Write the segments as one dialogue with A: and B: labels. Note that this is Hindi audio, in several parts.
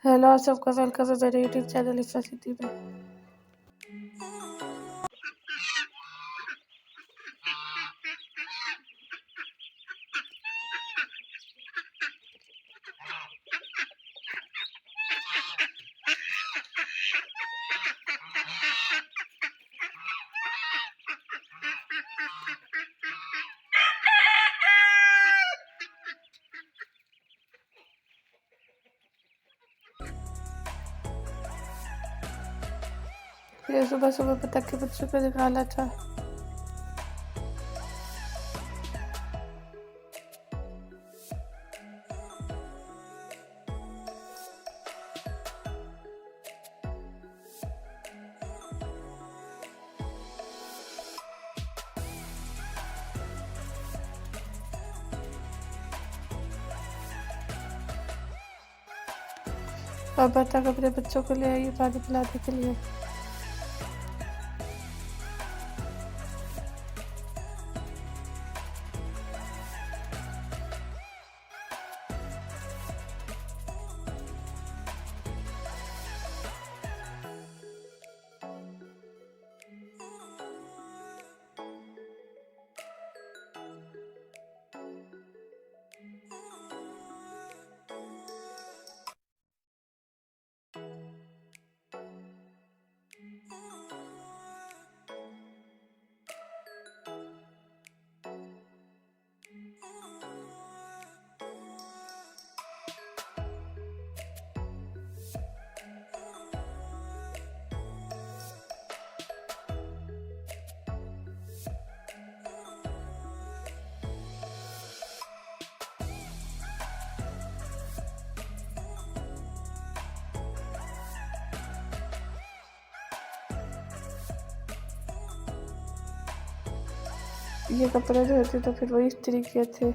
A: हेलो आप सबका वेलकम है मेरे यूट्यूब चैनल इस सिटी में। फिर सुबह सुबह पटाखे बच्चों को निकाला था। पापा तक अपने बच्चों को ले आई पानी पिलाने के लिए। ये कपड़े धोते तो फिर वही इस्त्री किए थे।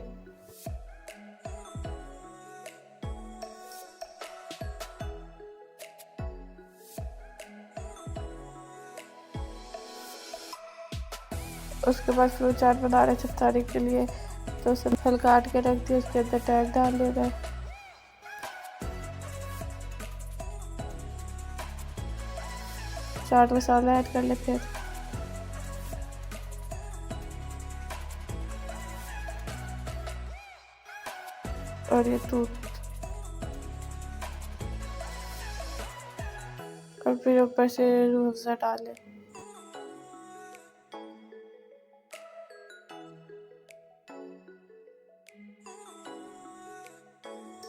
A: उसके बाद फ्रूट चाट बना रहे थे इफ्तारी के लिए, तो उसे फल काट के रख दिया, उसके अंदर टैग डाल ले रहे। चाट मसाला ऐड कर ले फिर। और ये दूध और फिर ऊपर से रूह अफ़ज़ा डाले।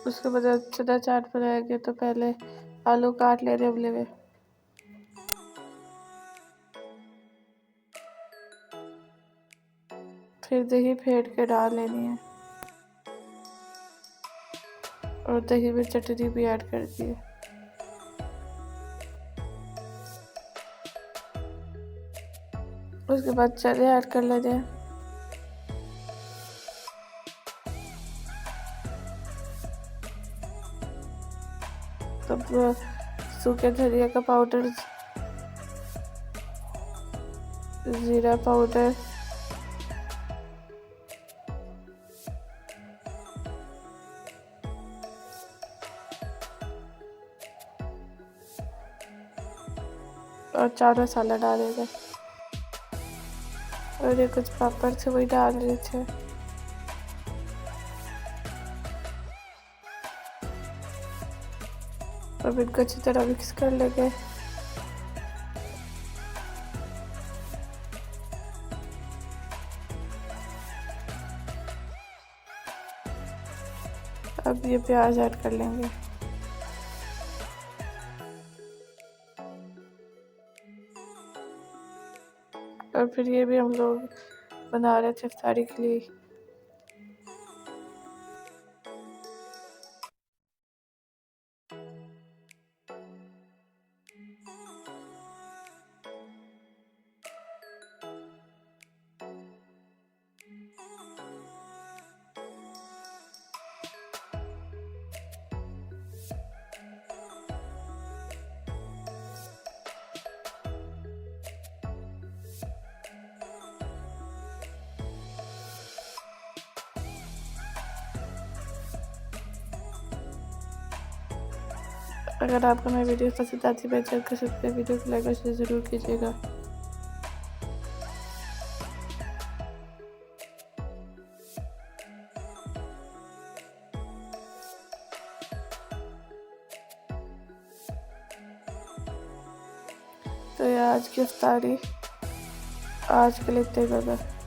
A: उसके बाद चना चाट बनाएंगे तो पहले आलू काट ले रहे उबले हुए। फिर दही फेंट के डाल लेनी है और दही में चटनी भी ऐड कर दी है। उसके बाद चने ऐड कर लेते हैं। तब सूखे धनिया का पाउडर, जीरा पाउडर, और चाट मसाला डालेंगे। और ये कुछ पापड़ थे वही डाल रहे थे। अब इनको अच्छी तरह मिक्स कर लेंगे। अब ये प्याज ऐड कर लेंगे। और फिर ये भी हम लोग बना रहे थे इफ्तारी के लिए। अगर आपको मेरी वीडियो पसंद आती है चैनल को सब्सक्राइब, वीडियो को लाइक और शेयर ज़रूर कीजिएगा। तो ये आज की इफ्तारी आज के लिए इतना ही।